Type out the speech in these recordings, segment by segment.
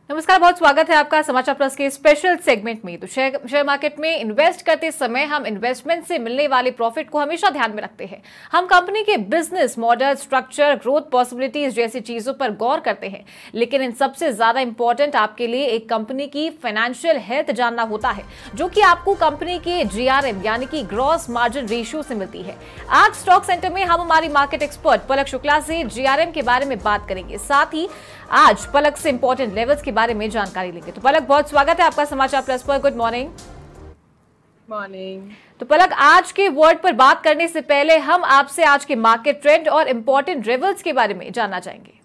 नमस्कार, बहुत स्वागत है आपका समाचार प्लस के स्पेशल सेगमेंट में। तो शेयर मार्केट में इन्वेस्ट करते समय हम इन्वेस्टमेंट से मिलने वाले प्रॉफिट को हमेशा ध्यान में रखते हैं। हम कंपनी के business model, structure, growth possibilities जैसी चीजों पर गौर करते हैं, लेकिन इन सबसे ज्यादा इंपॉर्टेंट आपके लिए एक कंपनी की फाइनेंशियल हेल्थ जानना होता है, जो कि आपको कंपनी के GRM यानी कि ग्रॉस मार्जिन रेशियो से मिलती है। आज स्टॉक सेंटर में हम हमारी मार्केट एक्सपर्ट पलक शुक्ला से GRM के बारे में बात करेंगे, साथ ही आज पलक से इंपॉर्टेंट लेवल्स के बारे में जानकारी लेंगे। तो पलक, बहुत स्वागत है आपका समाचार प्लस पर। Good morning. मॉर्निंग। तो पलक, आज के वर्ड पर बात करने से पहले हम आपसे आज के मार्केट ट्रेंड और इंपॉर्टेंट लेवल्स के बारे में जानना चाहेंगे।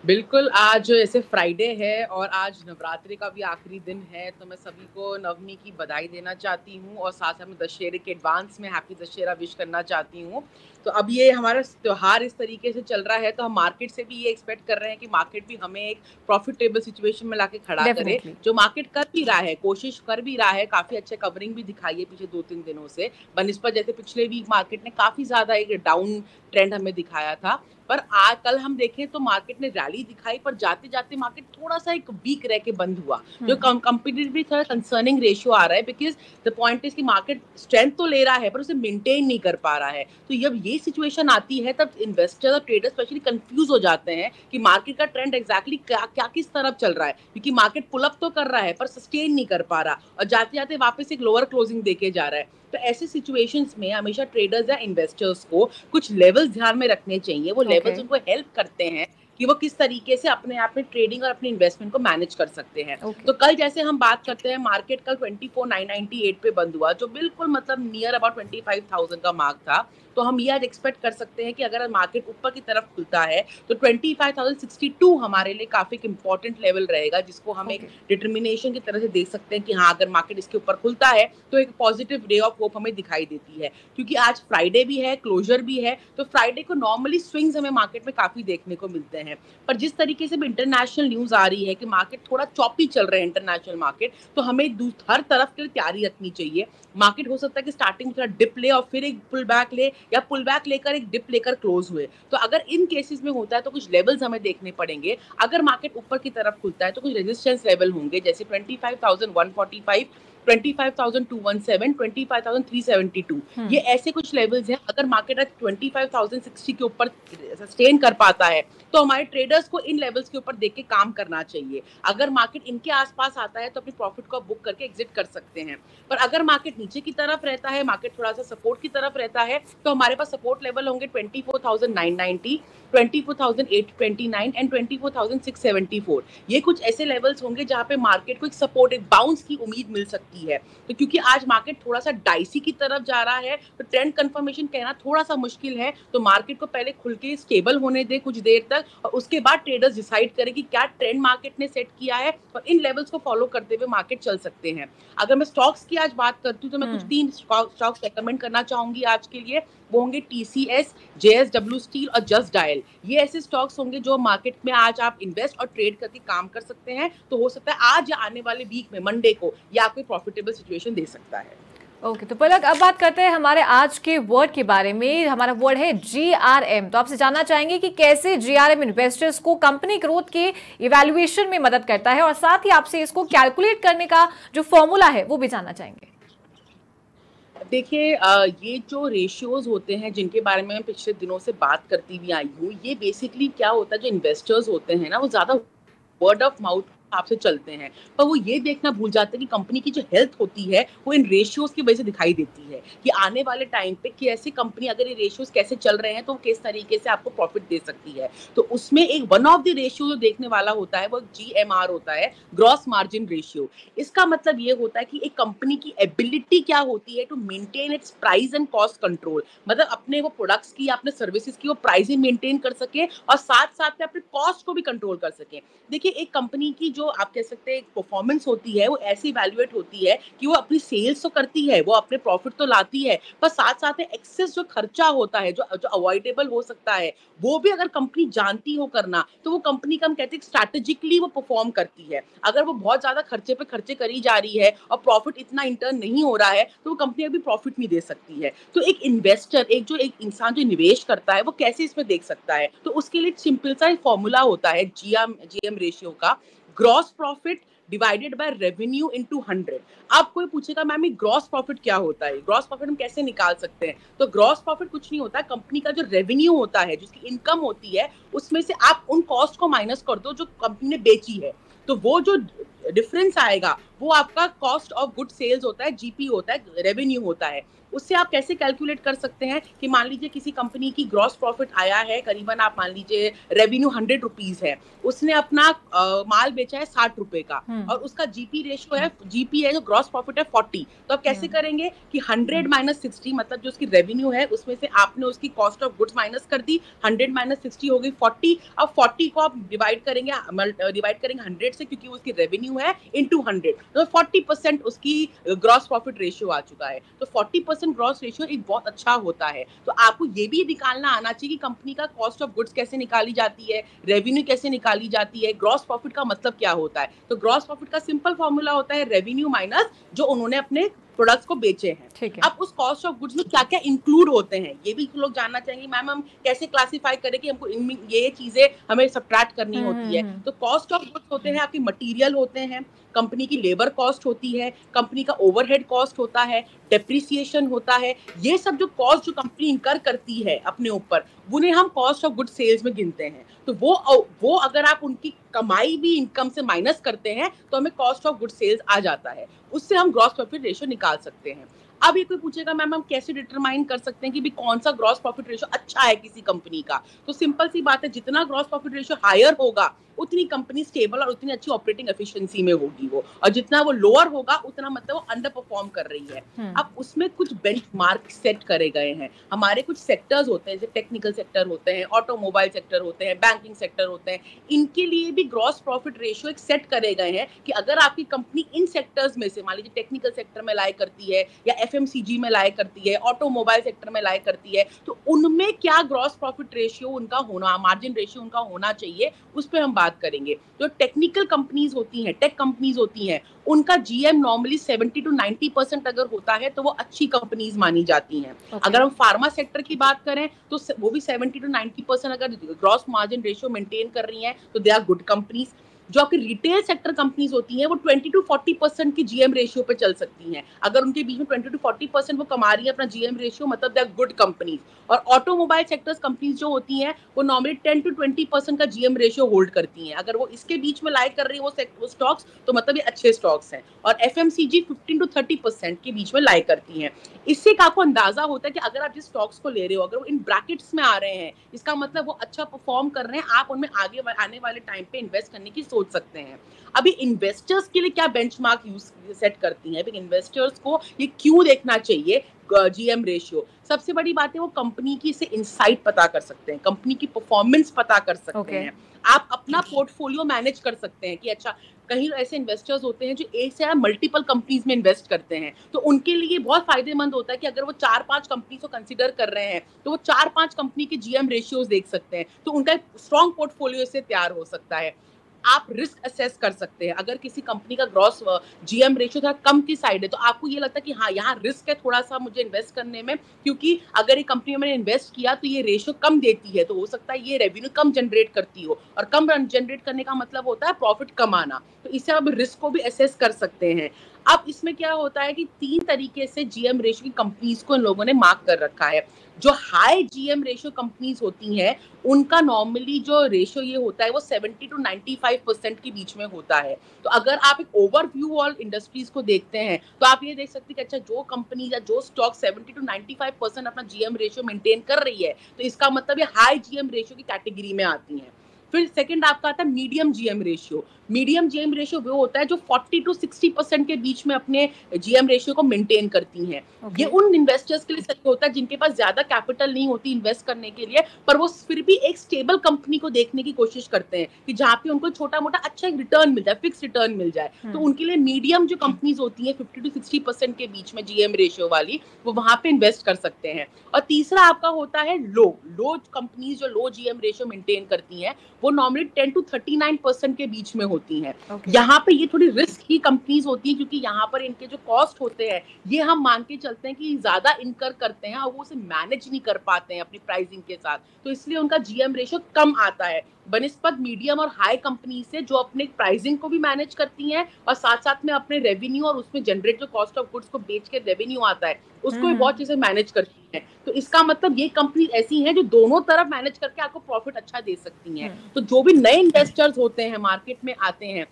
बिल्कुल, आज ऐसे फ्राइडे है और आज नवरात्रि का भी आखिरी दिन है, तो मैं सभी को नवमी की बधाई देना चाहती हूँ और साथ साथ में दशहरे के एडवांस में हैप्पी दशहरा विश करना चाहती हूँ। तो अब ये हमारा त्योहार इस तरीके से चल रहा है, तो हम मार्केट से भी ये एक्सपेक्ट कर रहे हैं कि मार्केट भी हमें एक प्रॉफिटेबल सिचुएशन में लाके खड़ा करे, जो मार्केट कर भी रहा है, कोशिश कर भी रहा है। काफी अच्छे कवरिंग भी दिखाई है पिछले 2-3 दिनों से बनिस्बत जैसे पिछले वीक मार्केट ने काफी ज्यादा एक डाउन ट्रेंड हमें दिखाया था, पर आज कल हम देखें तो मार्केट ने रैली दिखाई, पर जाते जाते मार्केट थोड़ा सा एक वीक रह के बंद हुआ, जो कंपेटिटिवली थोड़ा कंसर्निंग रेशियो आ रहा है। बिकॉज द पॉइंट इज कि मार्केट स्ट्रेंथ तो ले रहा है पर उसे मेंटेन नहीं कर पा रहा है। तो जब ये सिचुएशन आती है तब इन्वेस्टर और ट्रेडर स्पेशली कंफ्यूज हो जाते हैं कि मार्केट का ट्रेंड एग्जैक्टली क्या किस तरफ चल रहा है, क्योंकि मार्केट पुल अप तो कर रहा है पर सस्टेन नहीं कर पा रहा और जाते जाते वापस एक लोअर क्लोजिंग देके जा रहा है। तो ऐसे सिचुएशंस में हमेशा ट्रेडर्स या इन्वेस्टर्स को कुछ लेवल्स ध्यान में रखने चाहिए। वो लेवल्स उनको हेल्प करते हैं कि वो किस तरीके से अपने आप में ट्रेडिंग और अपने इन्वेस्टमेंट को मैनेज कर सकते हैं। तो कल जैसे हम बात करते हैं, मार्केट कल 24,998 पे बंद हुआ, जो बिल्कुल मतलब नियर अबाउट 25,000 का मार्क था। तो हम ये आज एक्सपेक्ट कर सकते हैं कि अगर मार्केट ऊपर की तरफ खुलता है तो 25,062 हमारे लिए काफी इंपॉर्टेंट लेवल रहेगा, जिसको हम एक डिटर्मिनेशन की तरह से देख सकते हैं कि हाँ, अगर मार्केट इसके ऊपर खुलता है तो एक पॉजिटिव रे ऑफ होप हमें दिखाई देती है। क्योंकि आज फ्राइडे भी है, क्लोजर भी है, तो फ्राइडे को नॉर्मली स्विंग्स हमें मार्केट में काफी देखने को मिलते हैं। पर जिस तरीके से इंटरनेशनल न्यूज आ रही है कि मार्केट थोड़ा चॉपी चल रहा है इंटरनेशनल मार्केट, तो हमें हर तरफ के लिए तैयारी रखनी चाहिए। मार्केट हो सकता है कि स्टार्टिंग में थोड़ा डिप ले और फिर एक पुल बैक ले, या पुल बैक लेकर एक डिप लेकर क्लोज हुए। तो अगर इन केसेस में होता है तो कुछ लेवल्स हमें देखने पड़ेंगे। अगर मार्केट ऊपर की तरफ खुलता है तो कुछ रेजिस्टेंस लेवल होंगे, जैसे 25,145, 25,217, 25,372। ये ऐसे कुछ लेवल्स हैं। अगर मार्केट आज 25,060 के ऊपर सस्टेन कर पाता है तो हमारे ट्रेडर्स को इन लेवल्स के ऊपर देख के काम करना चाहिए। अगर मार्केट इनके आसपास आता है तो अपने प्रॉफिट को बुक करके एग्जिट कर सकते हैं। पर अगर मार्केट नीचे की तरफ रहता है, मार्केट थोड़ा सा सपोर्ट की तरफ रहता है, तो हमारे पास सपोर्ट लेवल होंगे 24,990, 24,829 एंड 24,674। ये कुछ ऐसे लेवल्स होंगे जहां पे मार्केट को एक सपोर्ट, एक बाउंस की उम्मीद मिल सकती है। तो क्योंकि आज मार्केट थोड़ा सा डाइसी की तरफ जा रहा है, तो ट्रेंड कंफर्मेशन कहना थोड़ा सा मुश्किल है। तो मार्केट को पहले खुल के स्टेबल होने दे कुछ देर तक, और उसके बाद ट्रेडर्स डिसाइड करें कि क्या ट्रेंड मार्केट ने सेट किया है, और इन लेवल्स को फॉलो करते हुए मार्केट चल सकते हैं। अगर मैं स्टॉक्स की आज बात करती हूँ तो मैं कुछ 3 स्टॉक्स रेकमेंड करना चाहूंगी आज के लिए। वो होंगे TCS, JSW स्टील और जस्ट डायल। ये ऐसे स्टॉक्स होंगे जो मार्केट में आज आप इन्वेस्ट और ट्रेड करके काम कर सकते हैं। तो हो सकता है आज या आने वाले वीक में, मंडे को, ये आपको प्रॉफिटेबल सिचुएशन दे सकता है। ओके, तो पलक, अब बात करते हैं हमारे आज के वर्ड के बारे में। हमारा वर्ड है GRM। तो आपसे जानना चाहेंगे कि कैसे GRM इन्वेस्टर्स को कंपनी ग्रोथ के इवैल्यूएशन में मदद करता है, और साथ ही आपसे इसको कैलकुलेट करने का जो फॉर्मूला है वो भी जानना चाहेंगे। देखिए, ये जो रेशियोज होते हैं जिनके बारे में मैं पिछले दिनों से बात करती हुई आई हूँ, ये बेसिकली क्या होता है, जो इन्वेस्टर्स होते हैं ना, वो ज्यादा वर्ड ऑफ माउथ आपसे चलते हैं, पर वो ये देखना भूल जाते हैं कि कंपनी की जो हेल्थ होती है वो इन रेशियोज की वजह से दिखाई देती है कि आने वाले टाइम पे कि ऐसी कंपनी, अगर ये रेशियोज कैसे चल रहे हैं तो वो किस तरीके से आपको प्रॉफिट दे सकती है। तो उसमें एक वन ऑफ द रेशियो जो देखने वाला होता है वो GMR होता है, ग्रॉस मार्जिन रेशियो। इसका मतलब ये होता है कि एक कंपनी की एबिलिटी क्या होती है to maintain its price and cost control, मतलब अपने वो प्रोडक्ट्स की, अपने सर्विसेज की वो प्राइसिंग मेंटेन कर सके और साथ साथ में अपने कॉस्ट को भी कंट्रोल कर सके। देखिए, एक कंपनी की जो जो आप कह सकते हैं परफॉर्मेंस होती है वो ऐसी इवैल्यूएट होती है कि वो अपनी सेल्स तो करती है, वो अपने प्रॉफिट तो लाती है, पर साथ साथ में एक्सेस जो खर्चा होता है, जो जो अवॉइडेबल हो सकता है, वो भी अगर कंपनी जानती हो करना, तो वो कंपनी का हम कहते हैं स्ट्रैटेजिकली वो परफॉर्म करती है। अगर वो बहुत ज्यादा खर्चे पे खर्चे करी जा रही है और प्रॉफिट इतना इंटर्न नहीं हो रहा है, तो वो कंपनी अभी प्रॉफिट नहीं दे सकती है। तो एक इन्वेस्टर, एक इंसान जो निवेश करता है, वो कैसे इसमें देख सकता है? तो उसके लिए सिंपल सा फॉर्मूला होता है जीएम रेशियो का, gross profit divided by revenue into 100। आप कोई पूछेगा मैम ये ग्रॉस प्रॉफिट क्या होता है, ग्रॉस प्रॉफिट हम कैसे निकाल सकते हैं? तो ग्रॉस प्रॉफिट कुछ नहीं होता, कंपनी का जो रेवेन्यू होता है, जिसकी इनकम होती है, उसमें से आप उन कॉस्ट को माइनस कर दो जो कंपनी ने बेची है, तो वो जो डिफरेंस आएगा वो आपका कॉस्ट ऑफ गुड सेल्स होता है, जीपी होता है, रेवेन्यू होता है। उससे आप कैसे कैलकुलेट कर सकते हैं कि मान लीजिए किसी कंपनी की ग्रॉस प्रॉफिट आया है करीबन, आप मान लीजिए रेवेन्यू 100 रुपीज है, उसने अपना माल बेचा है 60 रुपए का, और उसका जीपी रेशियो है, जीपी है जो ग्रॉस प्रॉफिट है 40, तो आप कैसे करेंगे कि 100 माइनस 60, मतलब जो उसकी रेवेन्यू है उसमें से आपने उसकी कॉस्ट ऑफ गुड्स माइनस कर दी, 100 माइनस 60 हो गई 40। अब 40 को आप डिवाइड करेंगे 100 से, क्योंकि उसकी रेवेन्यू है इनटू 100, तो 40% उसकी ग्रॉस प्रॉफिट रेशियो आ चुका है। तो 40% ग्रॉस रेशियो एक बहुत अच्छा होता है। तो आपको ये भी निकालना आना चाहिए कि कंपनी का कॉस्ट ऑफ गुड्स कैसे निकाली जाती है, रेवेन्यू कैसे निकाली जाती है, ग्रॉस प्रॉफिट का मतलब क्या होता है। तो ग्रॉस प्रॉफिट का सिंपल फॉर्मूला होता है रेवेन्यू माइनस जो उन्होंने अपने प्रोडक्ट्स को बेचे हैं। अब उस कॉस्ट ऑफ गुड्स में क्या क्या इंक्लूड होते हैं, ये भी लोग जानना चाहेंगे, मैम हम कैसे क्लासिफाई करें कि हमको ये चीजें हमें सबट्रैक्ट करनी होती है। तो कॉस्ट ऑफ गुड्स होते हैं, आपकी मटेरियल होते हैं, कंपनी की लेबर कॉस्ट होती है, कंपनी का ओवरहेड कॉस्ट होता है, डेप्रिसिएशन होता है, ये सब जो कॉस्ट जो कंपनी इनकर करती है अपने ऊपर, उन्हें हम कॉस्ट ऑफ गुड सेल्स में गिनते हैं। तो वो अगर आप उनकी कमाई भी इनकम से माइनस करते हैं तो हमें कॉस्ट ऑफ गुड सेल्स आ जाता है, उससे हम ग्रॉस प्रॉफिट रेशियो निकाल सकते हैं। अब ये कोई पूछेगा मैम हम कैसे डिटरमाइन कर सकते हैं कि भी कौन सा ग्रॉस प्रॉफिट रेशियो अच्छा है किसी कंपनी का? तो सिंपल सी बात है, जितना ग्रॉस प्रॉफिट रेशियो हायर होगा उतनी कंपनी स्टेबल और उतनी अच्छी ऑपरेटिंग एफिशिएंसी में होगी वो, और जितना वो लोअर होगा उतना मतलब वो अंडर परफॉर्म कर रही है। अब उसमें कुछ बेंचमार्क सेट करे गए हैं, हमारे कुछ सेक्टर्स होते हैं, जैसे टेक्निकल सेक्टर होते हैं, ऑटोमोबाइल सेक्टर होते हैं, बैंकिंग सेक्टर होते हैं, इनके लिए भी ग्रॉस प्रॉफिट रेशियो एक सेट करे गए हैं कि अगर आपकी कंपनी इन सेक्टर्स में से मान लीजिए टेक्निकल सेक्टर में लाई करती है या एफएमसीजी में लाई करती है, ऑटोमोबाइल सेक्टर में लाई करती है, तो उनमें क्या ग्रॉस प्रॉफिट रेशियो उनका होना, मार्जिन रेशियो उनका होना चाहिए, उस पर हम बात करेंगे। जो टेक्निकल कंपनीज होती हैं, टेक कंपनीज होती हैं, उनका जीएम नॉर्मली 70 to 90% अगर होता है तो वो अच्छी कंपनीज मानी जाती हैं। अगर हम फार्मा सेक्टर की बात करें तो वो भी 70 to 90% अगर ग्रॉस मार्जिन रेशियो मेंटेन कर रही हैं तो दे आर गुड कंपनीज। जो आपकी रिटेल सेक्टर कंपनीज होती हैं वो 20 to 40% की जीएम रेशियो पे चल सकती हैं। अगर उनके बीच में 20 to 40% वो कमा रही है अपना जीएम रेशियो, मतलब दे आर गुड कंपनीज। और ऑटोमोबाइल सेक्टर्स कंपनीज जो होती हैं वो नॉर्मली 10 to 20% का जीएम रेशियो होल्ड करती हैं। अगर वो इसके बीच में लाई कर रही है वो स्टॉक्स, तो मतलब ये अच्छे स्टॉक्स हैं। और एफएमसीजी 15 to 30% के बीच में लाई करती हैं। इससे आपको अंदाजा होता है कि अगर आप जिस स्टॉक्स को ले रहे हो अगर वो इन ब्रैकेट्स में आ रहे हैं, इसका मतलब वो अच्छा परफॉर्म कर रहे हैं, आप उनमें आगे आने वाले टाइम पे इन्वेस्ट करने की सोच सकते हैं। अभी इन्वेस्टर्स के लिए क्या बेंचमार्क सेट करती हैं? इन्वेस्टर्स को ये क्यों देखना चाहिए जीएम रेशियो? सबसे बड़ी बात है वो कंपनी की से इनसाइट पता कर सकते हैं, कंपनी की परफॉर्मेंस पता कर सकते हैं, आप अपना पोर्टफोलियो मैनेज कर सकते हैं कि अच्छा कहीं ऐसे इन्वेस्टर्स होते हैं जो एक से मल्टीपल कंपनीज में इन्वेस्ट करते हैं, तो उनके लिए बहुत फायदेमंद होता है कि अगर वो 4-5 कंपनी को कंसीडर कर रहे हैं तो वो 4-5 कंपनी के जीएम रेशियोज देख सकते हैं, तो उनका स्ट्रॉन्ग पोर्टफोलियो से तैयार हो सकता है। आप रिस्क असेस कर सकते हैं, अगर किसी कंपनी का ग्रॉस जीएम रेशियो थोड़ा कम की साइड है तो आपको ये लगता है कि हाँ यहाँ रिस्क है थोड़ा सा मुझे इन्वेस्ट करने में, क्योंकि अगर एक कंपनी में मैंने इन्वेस्ट किया तो ये रेशियो कम देती है, तो हो सकता है ये रेवेन्यू कम जनरेट करती हो, और कम जनरेट करने का मतलब होता है प्रॉफिट कम आना, तो इससे आप रिस्क को भी असेस कर सकते हैं। अब इसमें क्या होता है कि 3 तरीके से जीएम रेशियो की कंपनीज को इन लोगों ने मार्क कर रखा है। जो हाई जीएम रेशियो कंपनीज होती हैं उनका नॉर्मली जो रेशियो ये होता है वो 70 to 95% के बीच में होता है। तो अगर आप एक ओवरव्यू ऑल इंडस्ट्रीज को देखते हैं तो आप ये देख सकते हैं कि अच्छा जो कंपनी या जो स्टॉक 70 to 95% अपना जीएम रेशियो मेंटेन कर रही है तो इसका मतलब ये हाई जीएम रेशियो की कैटेगरी में आती हैं। फिर सेकंड आपका आता है medium GM ratio. Medium GM ratio वो होता है जो 40 to 60% के बीच में अपने जीएम रेशियो को मेंटेन करती हैं। ये उन इन्वेस्टर्स के लिए सही होता है जिनके पास ज्यादा कैपिटल नहीं होती इन्वेस्ट करने के लिए, पर वो फिर भी एक स्टेबल कंपनी को देखने की कोशिश करते हैं कि जहाँ पे उनको छोटा मोटा अच्छा एक रिटर्न मिल जाए, फिक्स रिटर्न मिल जाए। तो उनके लिए मीडियम जो कंपनीज होती हैं 50 to 60% के बीच में जीएम रेशियो वाली, वो वहां पे इन्वेस्ट कर सकते हैं। और तीसरा आपका होता है लो कंपनीज जो लो जीएम रेशियो मेंटेन करती हैं, वो नॉर्मली 10 to 39% के बीच में होती हैं। यहाँ पे ये थोड़ी रिस्क की कंपनीज होती हैं क्योंकि यहाँ पर इनके जो कॉस्ट होते हैं ये हम मान के चलते हैं कि ज्यादा इनकर करते हैं और वो उसे मैनेज नहीं कर पाते हैं अपनी प्राइसिंग के साथ, तो इसलिए उनका जीएम रेशियो कम आता है बनिस्बत मीडियम और हाई कंपनी से जो अपने प्राइसिंग को भी मैनेज करती हैं और साथ साथ में अपने रेवेन्यू और उसमें जनरेट जो कॉस्ट ऑफ गुड्स को बेच के रेवेन्यू आता है उसको भी बहुत चीजें मैनेज करती हैं। तो इसका मतलब ये कंपनी ऐसी हैं जो दोनों तरफ मैनेज करके आपको प्रॉफिट अच्छा दे सकती हैं। तो जो भी नए इन्वेस्टर्स होते हैं मार्केट में आते हैं,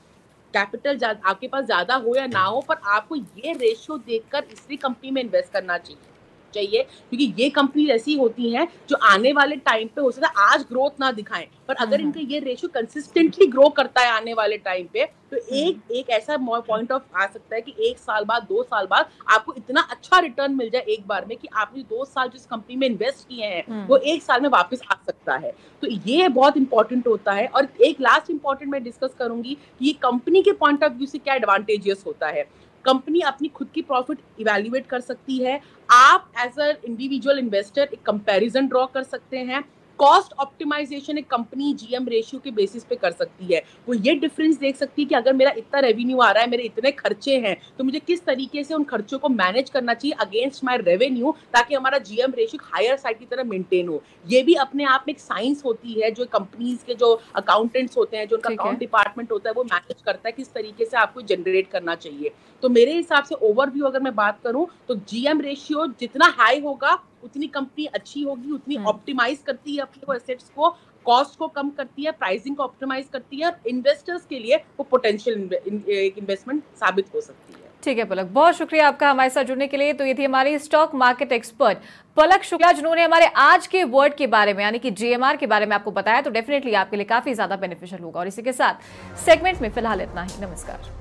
कैपिटल आपके पास ज्यादा हो या ना हो, पर आपको ये रेशियो देखकर इसी कंपनी में इन्वेस्ट करना चाहिए क्योंकि ये कंपनी ऐसी होती हैं जो आने वाले टाइम पे हो सकता है आज ग्रोथ ना दिखाएं, पर अगर इनका ये रेशियो कंसिस्टेंटली ग्रो करता है आने वाले टाइम पे, तो एक ऐसा पॉइंट ऑफ आ सकता है कि 1 साल बाद 2 साल बाद आपको इतना अच्छा रिटर्न मिल जाए एक बार में कि आपने 2 साल जिस कंपनी में इन्वेस्ट किए हैं वो 1 साल में वापस आ सकता है। तो ये बहुत इंपॉर्टेंट होता है। और एक लास्ट इंपॉर्टेंट मैं डिस्कस करूंगी कि ये कंपनी के पॉइंट ऑफ व्यू से क्या एडवांटेजेस होता है। कंपनी अपनी खुद की प्रॉफिट इवैल्यूएट कर सकती है, आप एज अ इंडिविजुअल इन्वेस्टर एक कंपैरिजन ड्रॉ कर सकते हैं, कॉस्ट ऑप्टिमाइजेशन एक कंपनी जीएम रेशियो के बेसिस पे कर सकती है। वो ये डिफरेंस देख सकती है कि अगर मेरा इतना रेवेन्यू आ रहा है, मेरे इतने खर्चे हैं, तो मुझे किस तरीके से उन खर्चों को मैनेज करना चाहिए अगेंस्ट माय रेवेन्यू ताकि हमारा जीएम रेशियो हायर साइड की तरह मेंटेन हो। ये भी अपने आप में एक साइंस होती है जो कंपनीज के जो अकाउंटेंट्स होते हैं, जो उनका अकाउंट डिपार्टमेंट होता है, वो मैनेज करता है किस तरीके से आपको जनरेट करना चाहिए। तो मेरे हिसाब से ओवरव्यू अगर मैं बात करूं तो जीएम रेशियो जितना हाई होगा उतनी कंपनी अच्छी होगी, उतनी ऑप्टिमाइज करती है अपने एसेट्स को, कॉस्ट को कम करती है, प्राइसिंग को ऑप्टिमाइज करती है, इन्वेस्टर्स के लिए वो पोटेंशियल इन्वेस्टमेंट साबित हो सकती है। ठीक है पलक, बहुत शुक्रिया आपका हमारे साथ जुड़ने के लिए। तो ये थी हमारी स्टॉक मार्केट एक्सपर्ट पलक शुक्ला जिन्होंने हमारे आज के वर्ड के बारे में यानी कि जीएमआर के बारे में आपको बताया। तो डेफिनेटली आपके लिए काफी ज्यादा बेनिफिशियल होगा। और इसी के साथ सेगमेंट में फिलहाल इतना ही। नमस्कार।